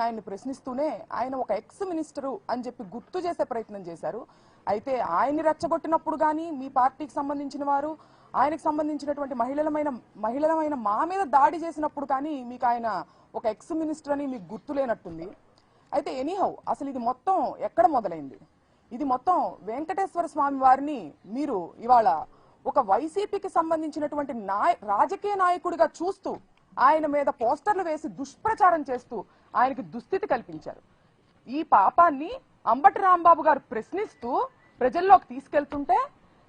ఆయన్ని ప్రశ్నిస్తూనే ఆయన ఒక ఎక్స్ మినిస్టరు అని చెప్పి గుర్తు చేసే ప్రయత్నం చేశారు. అయితే ఆయన్ని రెచ్చగొట్టినప్పుడు కానీ మీ పార్టీకి సంబంధించిన వారు ఆయనకు సంబంధించినటువంటి మహిళలమైన మా మీద దాడి చేసినప్పుడు కానీ మీకు ఆయన ఒక ఎక్స్ మినిస్టర్ అని మీకు గుర్తు లేనట్టుంది. అయితే ఎనీహౌ అసలు ఇది మొత్తం ఎక్కడ మొదలైంది? ఇది మొత్తం వెంకటేశ్వర స్వామి వారిని మీరు ఇవాళ ఒక వైసీపీకి సంబంధించినటువంటి రాజకీయ నాయకుడిగా చూస్తూ ఆయన మీద పోస్టర్లు వేసి దుష్ప్రచారం చేస్తూ ఆయనకి దుస్థితి కల్పించారు. ఈ పాపాన్ని అంబటి రాంబాబు గారు ప్రశ్నిస్తూ ప్రజల్లోకి తీసుకెళ్తుంటే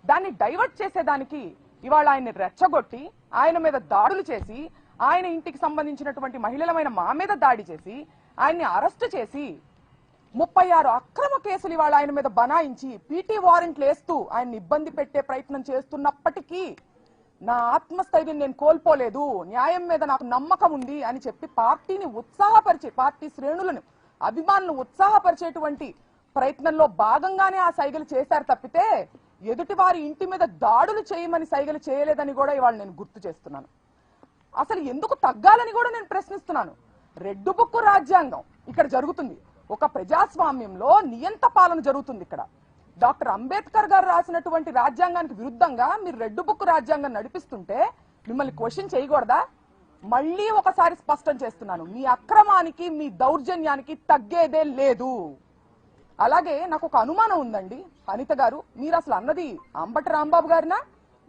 దాన్ని డైవర్ట్ చేసేదానికి ఇవాళ ఆయన్ని రెచ్చగొట్టి ఆయన మీద దాడులు చేసి ఆయన ఇంటికి సంబంధించినటువంటి మహిళలమైన మా మీద దాడి చేసి ఆయన్ని అరెస్ట్ చేసి 36 అక్రమ కేసులు ఇవాళ ఆయన మీద బనాయించి పీటీ వారెంట్లు వేస్తూ ఆయన్ని ఇబ్బంది పెట్టే ప్రయత్నం చేస్తున్నప్పటికీ నా ఆత్మస్థైర్యం నేను కోల్పోలేదు, న్యాయం మీద నాకు నమ్మకం ఉంది అని చెప్పి పార్టీని ఉత్సాహపరిచే పార్టీ శ్రేణులను అభిమానులను ఉత్సాహపరిచేటువంటి ప్రయత్నంలో భాగంగానే ఆ సైగలు చేశారు తప్పితే ఎదుటి వారి ఇంటి మీద దాడులు చేయమని సైగలు చేయలేదని కూడా ఇవాళ నేను గుర్తు చేస్తున్నాను. అసలు ఎందుకు తగ్గాలని కూడా నేను ప్రశ్నిస్తున్నాను. రెడ్ బుక్ రాజ్యాంగం ఇక్కడ జరుగుతుంది. ఒక ప్రజాస్వామ్యంలో నియంత పాలన జరుగుతుంది. ఇక్కడ డాక్టర్ అంబేద్కర్ గారు రాసినటువంటి రాజ్యాంగానికి విరుద్ధంగా మీరు రెడ్ బుక్ రాజ్యాంగం నడిపిస్తుంటే మిమ్మల్ని క్వశ్చన్ చేయకూడదా? మళ్ళీ ఒకసారి స్పష్టం చేస్తున్నాను, మీ అక్రమానికి మీ దౌర్జన్యానికి తగ్గేదే లేదు. అలాగే నాకు ఒక అనుమానం ఉందండి అనిత గారు, మీరు అసలు అన్నది అంబటి రాంబాబు గారినా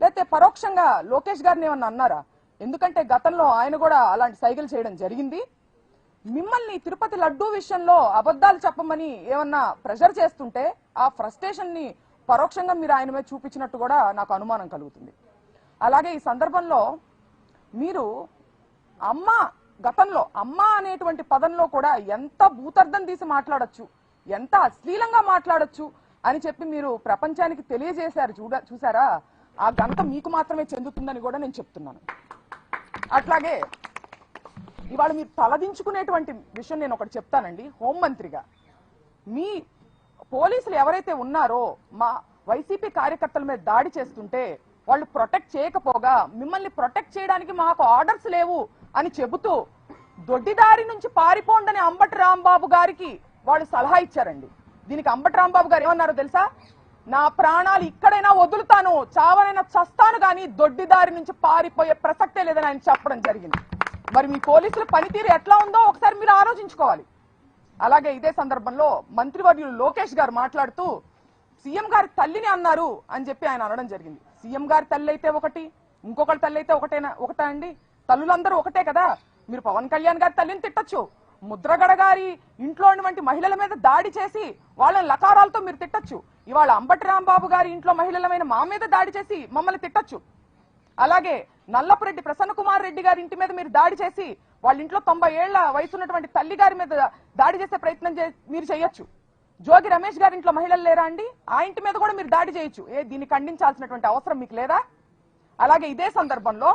లేకపోతే పరోక్షంగా లోకేష్ గారిని ఏమన్నా అన్నారా? ఎందుకంటే గతంలో ఆయన కూడా అలాంటి సైగలు చేయడం జరిగింది. మిమ్మల్ని తిరుపతి లడ్డూ విషయంలో అబద్ధాలు చెప్పమని ఏమన్నా ప్రెషర్ చేస్తుంటే ఆ ఫ్రస్ట్రేషన్ ని పరోక్షంగా మీరు ఆయన మీద చూపించినట్టు కూడా నాకు అనుమానం కలుగుతుంది. అలాగే ఈ సందర్భంలో మీరు గతంలో అమ్మ అనేటువంటి పదంలో కూడా ఎంత భూతర్థం తీసి మాట్లాడొచ్చు, ఎంత అశ్లీలంగా మాట్లాడొచ్చు అని చెప్పి మీరు ప్రపంచానికి తెలియజేశారు. చూసారా? ఆ ఘనత మీకు మాత్రమే చెందుతుందని కూడా నేను చెప్తున్నాను. అట్లాగే ఇవాళ మీరు తలదించుకునేటువంటి విషయం నేను ఒకటి చెప్తానండి. హోంమంత్రిగా మీ పోలీసులు ఎవరైతే ఉన్నారో మా వైసీపీ కార్యకర్తల మీద దాడి చేస్తుంటే వాళ్ళు ప్రొటెక్ట్ చేయకపోగా మిమ్మల్ని ప్రొటెక్ట్ చేయడానికి మాకు ఆర్డర్స్ లేవు అని చెబుతూ దొడ్డిదారి నుంచి పారిపోండని అంబటి రాంబాబు గారికి వాళ్ళు సలహా ఇచ్చారండి. దీనికి అంబటి రాంబాబు గారు ఏమన్నారో తెలుసా? నా ప్రాణాలు ఇక్కడైనా వదులుతాను, చావనైనా చస్తాను, కానీ దొడ్డిదారి నుంచి పారిపోయే ప్రసక్తే లేదని ఆయన చెప్పడం జరిగింది. మరి మీ పోలీసుల పనితీరు ఎట్లా ఉందో ఒకసారి మీరు ఆలోచించుకోవాలి. అలాగే ఇదే సందర్భంలో మంత్రివర్యులు లోకేష్ గారు మాట్లాడుతూ సీఎం గారి తల్లిని అన్నారు అని చెప్పి ఆయన అనడం జరిగింది. సీఎం గారి తల్లి అయితే ఒకటి, ఇంకొకరి తల్లి అయితే ఒకటా అండి? తల్లులందరూ ఒకటే కదా. మీరు పవన్ కళ్యాణ్ గారి తల్లిని తిట్టచ్చు, ముద్రగడ గారి ఇంట్లో ఉన్నటువంటి మహిళల మీద దాడి చేసి వాళ్ళని లకారాలతో మీరు తిట్టచ్చు. ఇవాళ అంబటి రాంబాబు గారి ఇంట్లో మహిళలమైన మా మీద దాడి చేసి మమ్మల్ని తిట్టచ్చు. అలాగే నల్లపురెడ్డి ప్రసన్న కుమార్ రెడ్డి గారి ఇంటి మీద మీరు దాడి చేసి వాళ్ళ ఇంట్లో 90 ఏళ్ల వయసు ఉన్నటువంటి తల్లి గారి మీద దాడి చేసే ప్రయత్నం మీరు చేయొచ్చు. జోగి రమేష్ గారి ఇంట్లో మహిళలు లేరా అండి? ఆ ఇంటి మీద కూడా మీరు దాడి చేయొచ్చు. దీన్ని ఖండించాల్సినటువంటి అవసరం మీకు లేదా? అలాగే ఇదే సందర్భంలో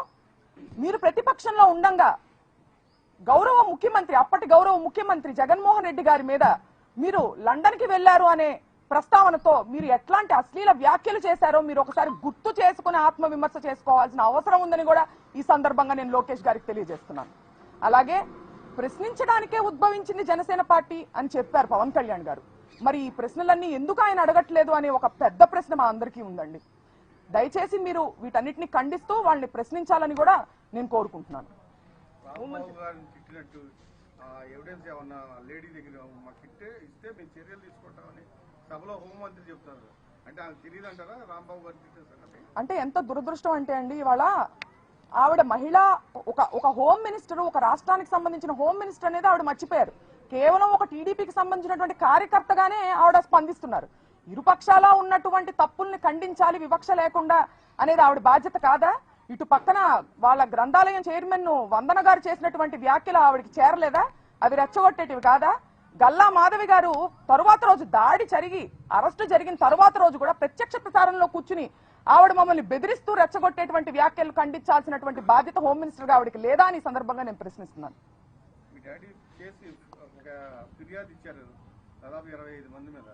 మీరు ప్రతిపక్షంలో ఉండంగా అప్పటి గౌరవ ముఖ్యమంత్రి జగన్మోహన్ రెడ్డి గారి మీద మీరు లండన్ కి వెళ్లారు అనే ప్రస్తావనతో మీరు ఎట్లాంటి అశ్లీల వ్యాఖ్యలు చేశారో మీరు ఒకసారి గుర్తు చేసుకుని ఆత్మవిమర్శ చేసుకోవాల్సిన అవసరం ఉందని కూడా ఈ సందర్భంగా నేను లోకేష్ గారికి తెలియజేస్తున్నాను. అలాగే ప్రశ్నించడానికే ఉద్భవించింది జనసేన పార్టీ అని చెప్పారు పవన్ కళ్యాణ్ గారు. మరి ఈ ప్రశ్నలన్నీ ఎందుకు ఆయన అడగట్లేదు అనే ఒక పెద్ద ప్రశ్న మా అందరికీ ఉందండి. దయచేసి మీరు వీటన్నిటిని ఖండిస్తూ వాళ్ళని ప్రశ్నించాలని కూడా నేను కోరుకుంటున్నాను. అంటే ఎంత దురదృష్టం అంటే అండి, ఇవాళ ఆవిడ మహిళ ఒక హోమ్ మినిస్టర్, ఒక రాష్ట్రానికి సంబంధించిన హోమ్ మినిస్టర్ అనేది ఆవిడ మర్చిపోయారు. కేవలం ఒక టీడీపీకి సంబంధించినటువంటి కార్యకర్తగానే ఆవిడ స్పందిస్తున్నారు. ఇరుపక్షాల ఉన్నటువంటి తప్పుల్ని ఖండించాలి వివక్ష లేకుండా అనేది ఆవిడ బాధ్యత కాదా? ఇటు పక్కన వాళ్ళ గ్రంథాలయం చైర్మన్ వందన గారు చేసినటువంటి వ్యాఖ్యలు ఆవిడకి చేరలేదా? అవి రెచ్చగొట్టేటివి కాదా? గల్లా మాధవి గారు తరువాత రోజు దాడి జరిగి అరెస్టు జరిగిన తరువాత రోజు కూడా ప్రత్యక్ష ప్రసారంలో కూర్చుని ఆవిడ మమ్మల్ని బెదిరిస్తూ రెచ్చగొట్టేటువంటి వ్యాఖ్యలు ఖండించాల్సినటువంటి బాధ్యత హోమ్ మినిస్టర్ గా ఆవిడకి లేదా అని సందర్భంగా నేను ప్రశ్నిస్తున్నాను. దాదాపు 25 మంది మీద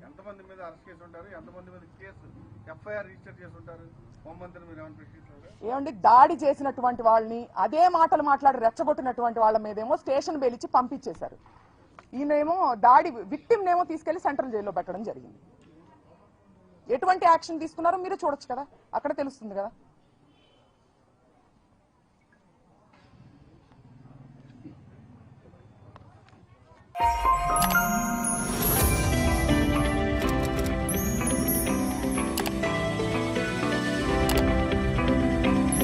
ఎంతమంది మీద అరెస్ట్ చేసి ఉంటారు, ఎంతమంది మీద కేసు ఎఫ్ఐఆర్ రిజిస్టర్ చేసి ఉంటారు? హోంమంత్రి మీరు ఏమైనా ప్రశ్నించారు? ఏమండి, దాడి చేసినటువంటి వాళ్ళని అదే మాటలు మాట్లాడి రెచ్చగొట్టినటువంటి వాళ్ళ మీదేమో స్టేషన్ బెయిల్ ఇచ్చి పంపించేశారు. ఈయనేమో దాడి విక్టిమ్ నేమో తీసుకెళ్లి సెంట్రల్ జైల్లో పెట్టడం జరిగింది. ఎటువంటి యాక్షన్ తీసుకున్నారో మీరు చూడొచ్చు కదా, అక్కడ తెలుస్తుంది కదా.